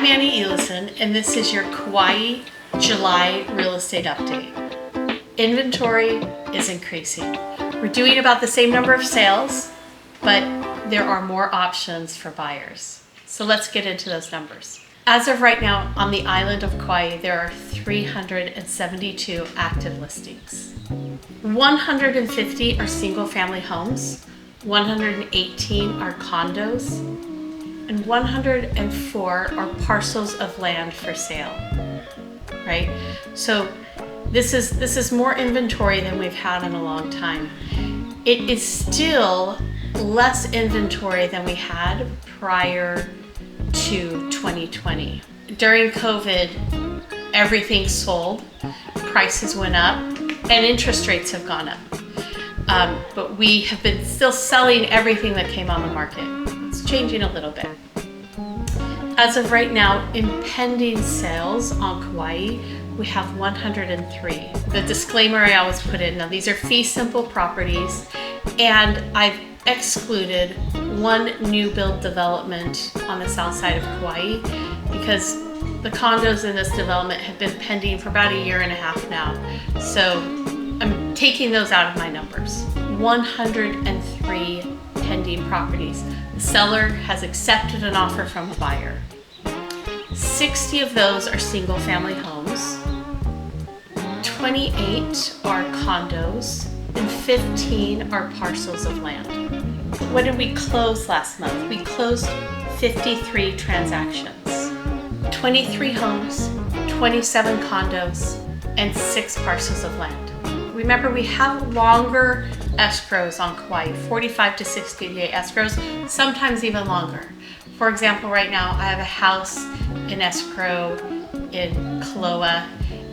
I'm Annie Elison, and this is your Kauai July real estate update. Inventory is increasing. We're doing about the same number of sales, but there are more options for buyers. So let's get into those numbers. As of right now, on the island of Kauai, there are 372 active listings. 150 are single-family homes, 118 are condos, and 104 are parcels of land for sale, right? So this is more inventory than we've had in a long time. It is still less inventory than we had prior to 2020. During COVID, everything sold, prices went up, and interest rates have gone up. But we have been still selling everything that came on the market. It's changing a little bit. As of right now, in pending sales on Kauai, we have 103. The disclaimer I always put in, now these are fee simple properties, and I've excluded one new build development on the south side of Kauai because the condos in this development have been pending for about a year and a half now. So I'm taking those out of my numbers. 103 pending properties. The seller has accepted an offer from a buyer. 60 of those are single family homes. 28 are condos and 15 are parcels of land. What did we close last month? We closed 53 transactions. 23 homes, 27 condos, and 6 parcels of land. Remember, we have longer escrows on Kauai, 45 to 60 day escrows, sometimes even longer. For example, right now I have a house in escrow in Kauai,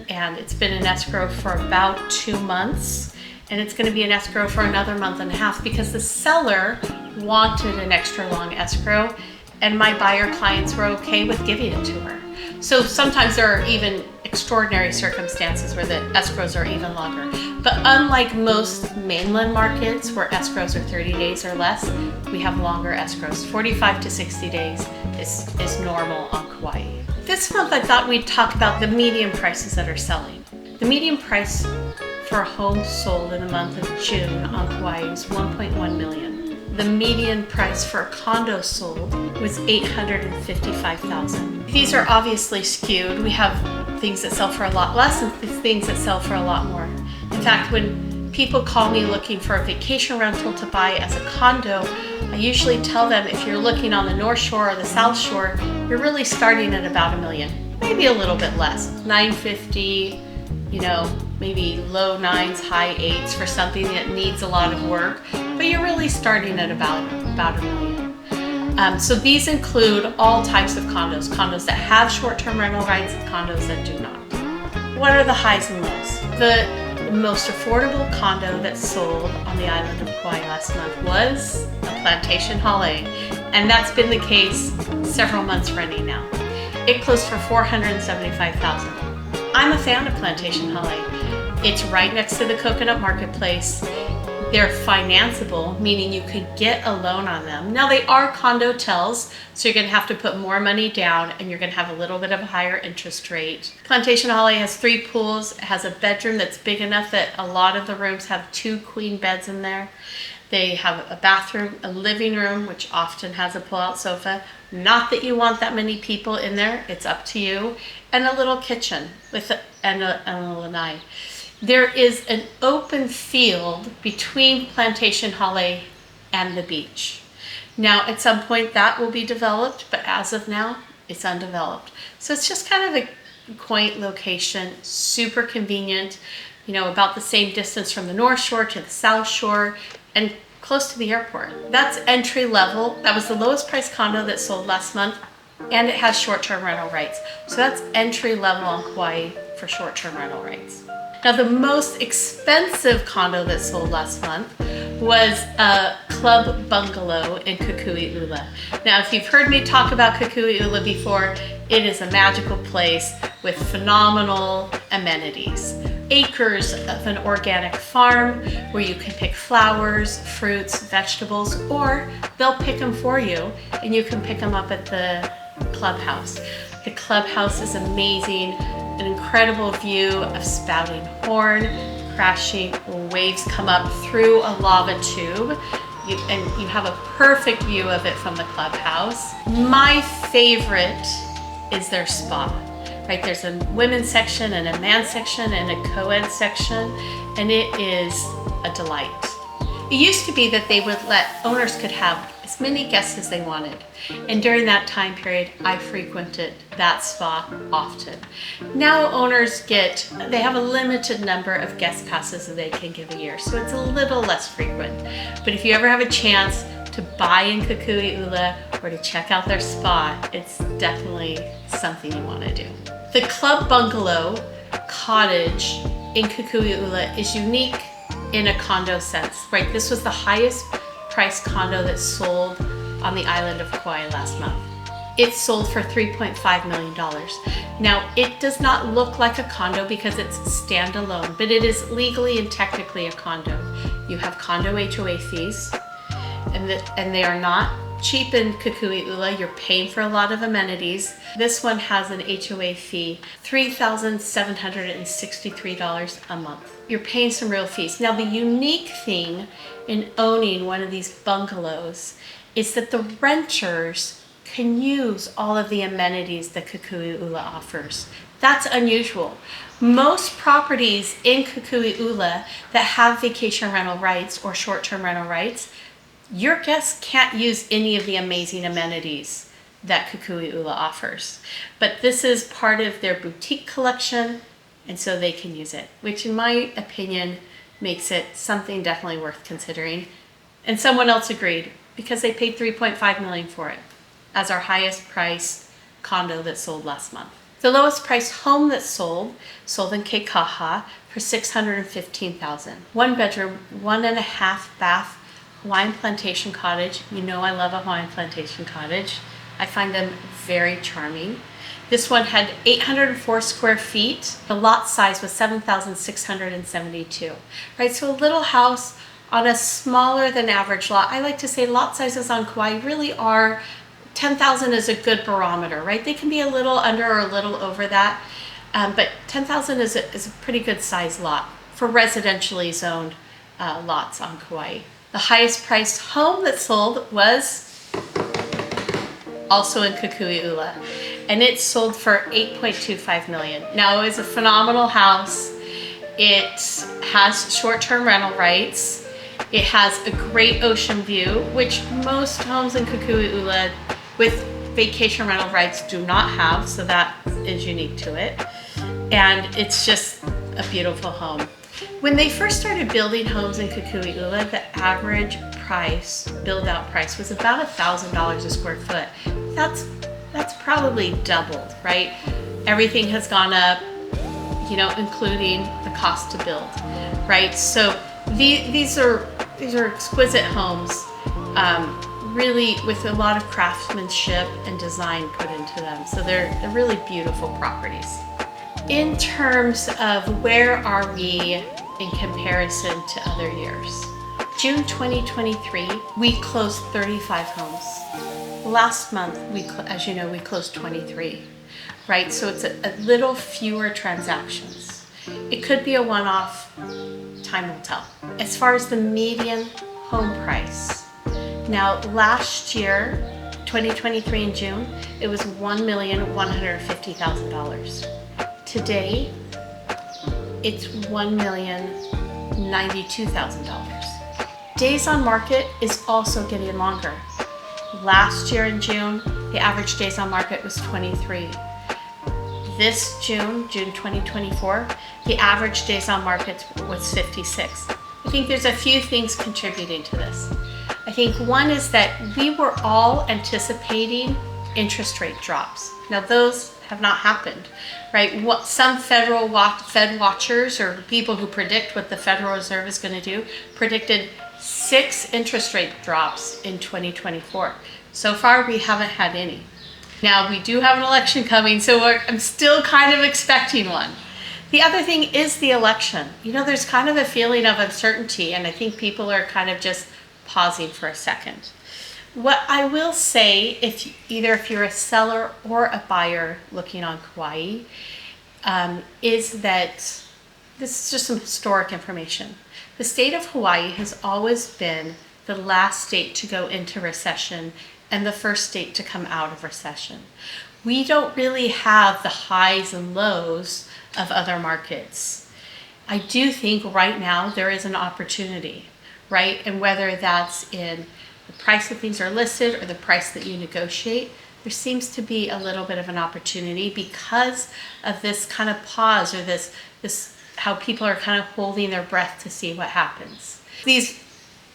and it's been in escrow for about 2 months, and it's going to be in escrow for another month and a half because the seller wanted an extra long escrow, and my buyer clients were okay with giving it to her. So sometimes there are even extraordinary circumstances where the escrows are even longer. But unlike most mainland markets where escrows are 30 days or less, we have longer escrows. 45 to 60 days is normal on Kauai. This month I thought we'd talk about the median prices that are selling. The median price for a home sold in the month of June on Kauai was $1.1 million. The median price for a condo sold was $855,000. These are obviously skewed. We have things that sell for a lot less and things that sell for a lot more. In fact, when people call me looking for a vacation rental to buy as a condo, I usually tell them if you're looking on the North Shore or the South Shore, you're really starting at about $1 million, maybe a little bit less, $950, maybe low 9s, high 8s for something that needs a lot of work, but you're really starting at about $1 million. So these include all types of condos that have short-term rental rights and condos that do not. What are the highs and lows? The most affordable condo that sold on the island of Kauai last month was a Plantation Hall A, and that's been the case several months running now. It closed for $475,000. I'm a fan of Plantation Hall A. It's right next to the Coconut Marketplace. They're financeable, meaning you could get a loan on them. Now they are condo-tels, so you're gonna have to put more money down and you're gonna have a little bit of a higher interest rate. Plantation Hall A has 3 pools. It has a bedroom that's big enough that a lot of the rooms have 2 queen beds in there. They have a bathroom, a living room, which often has a pull-out sofa. Not that you want that many people in there, it's up to you. And a little kitchen and a lanai. There is an open field between Plantation Hall A and the beach. Now, at some point that will be developed, but as of now, it's undeveloped. So it's just kind of a quaint location, super convenient, about the same distance from the North Shore to the South Shore, and close to the airport. That's entry level. That was the lowest price condo that sold last month, and it has short-term rental rights. So that's entry level on Kauai for short-term rental rights. Now, the most expensive condo that sold last month was a club bungalow in Kukui'ula. Now, if you've heard me talk about Kukui'ula before, it is a magical place with phenomenal amenities. Acres of an organic farm where you can pick flowers, fruits, vegetables, or they'll pick them for you and you can pick them up at the clubhouse. The clubhouse is amazing, an incredible view of spouting horn, crashing waves come up through a lava tube. And you have a perfect view of it from the clubhouse. My favorite is their spa. Right, there's a women's section and a man's section and a co-ed section, and it is a delight. It used to be that they would let owners could have as many guests as they wanted. And during that time period, I frequented that spa often. Now owners they have a limited number of guest passes that they can give a year, so it's a little less frequent. But if you ever have a chance to buy in Kukui'ula or to check out their spa, it's definitely something you want to do. The Club Bungalow Cottage in Kukui'ula is unique in a condo sense, right? This was the highest priced condo that sold on the island of Kauai last month. It sold for $3.5 million. Now, it does not look like a condo because it's standalone, but it is legally and technically a condo. You have condo HOA fees, and they are not cheap in Kukui'ula. You're paying for a lot of amenities. This one has an HOA fee, $3,763 a month. You're paying some real fees. Now, the unique thing in owning one of these bungalows is that the renters can use all of the amenities that Kukui'ula offers. That's unusual. Most properties in Kukui'ula that have vacation rental rights or short-term rental rights, your guests can't use any of the amazing amenities that Kukui'ula offers. But this is part of their boutique collection, and so they can use it, which in my opinion makes it something definitely worth considering. And someone else agreed because they paid $3.5 million for it as our highest priced condo that sold last month. The lowest priced home that sold in Keikaha for $615,000. 1 bedroom, 1.5 bath Hawaiian plantation cottage. You know I love a Hawaiian plantation cottage. I find them very charming. This one had 804 square feet. The lot size was 7,672, right? So a little house on a smaller than average lot. I like to say lot sizes on Kauai really are, 10,000 is a good barometer, right? They can be a little under or a little over that, but 10,000 is a pretty good size lot for residentially zoned lots on Kauai. The highest priced home that sold was also in Kukui'ula, and it sold for $8.25 million. Now, it was a phenomenal house. It has short-term rental rights. It has a great ocean view, which most homes in Kukui'ula with vacation rental rights do not have, so that is unique to it. And it's just a beautiful home. When they first started building homes in Kukui'ula, the average price, build-out price, was about $1,000 a square foot. That's probably doubled, right? Everything has gone up, including the cost to build, right? So these are exquisite homes, really with a lot of craftsmanship and design put into them. So they're really beautiful properties. In terms of where are we in comparison to other years? June 2023, we closed 35 homes. Last month, as you know, we closed 23, right? So it's a little fewer transactions. It could be a one-off, time will tell. As far as the median home price, now last year, 2023 in June, it was $1,150,000. Today, it's $1,092,000. Days on market is also getting longer. Last year in June, the average days on market was 23. This June 2024, the average days on market was 56. I think there's a few things contributing to this. I think one is that we were all anticipating interest rate drops. Now those have not happened, right? What some Fed watchers or people who predict what the Federal Reserve is going to do predicted 6 interest rate drops in 2024. So far, we haven't had any. Now, we do have an election coming, so I'm still kind of expecting one. The other thing is the election. There's kind of a feeling of uncertainty, and I think people are kind of just pausing for a second. What I will say, if you're a seller or a buyer looking on Kauai, is that this is just some historic information. The state of Hawaii has always been the last state to go into recession and the first state to come out of recession. We don't really have the highs and lows of other markets. I do think right now there is an opportunity, right? And whether that's in the price that things are listed or the price that you negotiate, there seems to be a little bit of an opportunity because of this kind of pause, or this how people are kind of holding their breath to see what happens. These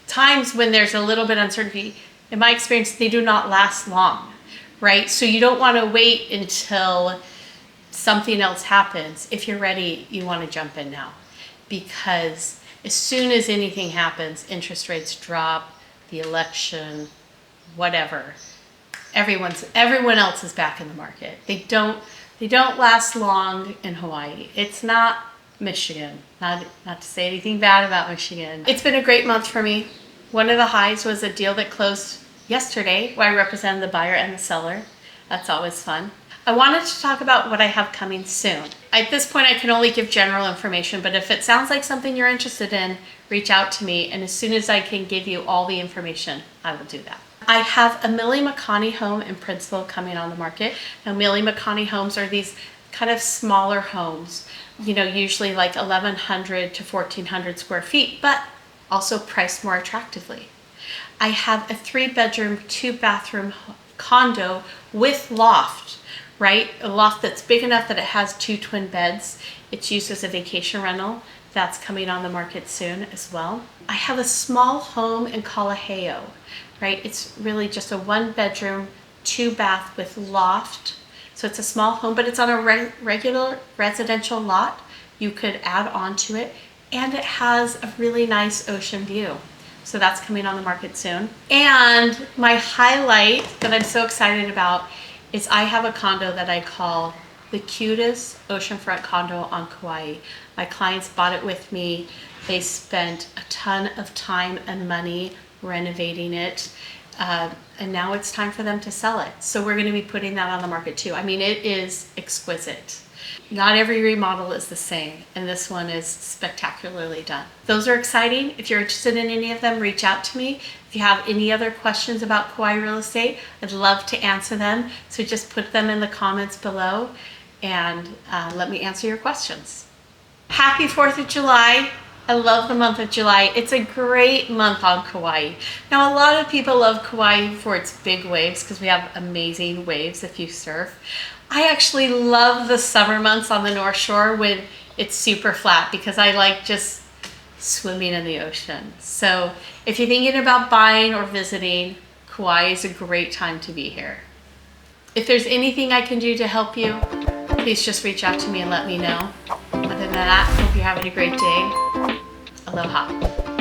times when there's a little bit of uncertainty, in my experience, they do not last long, right? So you don't want to wait until something else happens. If you're ready, you want to jump in now, because as soon as anything happens, interest rates drop, the election, whatever, everyone else is back in the market. They don't last long in Hawaii. It's not Michigan. Not to say anything bad about Michigan. It's been a great month for me. One of the highs was a deal that closed yesterday where I represented the buyer and the seller. That's always fun. I wanted to talk about what I have coming soon. At this point, I can only give general information, but if it sounds like something you're interested in, reach out to me, and as soon as I can give you all the information, I will do that. I have a Millie McConney home in Princeville coming on the market. Now, Millie McConney homes are these kind of smaller homes, usually like 1,100 to 1,400 square feet, but also priced more attractively. I have a 3-bedroom, 2-bathroom condo with loft, right? A loft that's big enough that it has 2 twin beds. It's used as a vacation rental. That's coming on the market soon as well. I have a small home in Kauai, right? It's really just a 1-bedroom, 2-bath with loft. So it's a small home, but it's on a regular residential lot. You could add on to it, and it has a really nice ocean view. So that's coming on the market soon. And my highlight that I'm so excited about is I have a condo that I call the cutest oceanfront condo on Kauai. My clients bought it with me. They spent a ton of time and money renovating it. And now it's time for them to sell it. So we're going to be putting that on the market too. I mean, it is exquisite. Not every remodel is the same, and this one is spectacularly done. Those are exciting. If you're interested in any of them, reach out to me. If you have any other questions about Kauai real estate, I'd love to answer them. So just put them in the comments below and let me answer your questions. Happy 4th of July. I love the month of July. It's a great month on Kauai. Now, a lot of people love Kauai for its big waves because we have amazing waves if you surf. I actually love the summer months on the North Shore when it's super flat because I like just swimming in the ocean. So if you're thinking about buying or visiting, Kauai is a great time to be here. If there's anything I can do to help you, please just reach out to me and let me know. Other than that, hope you're having a great day. Aloha.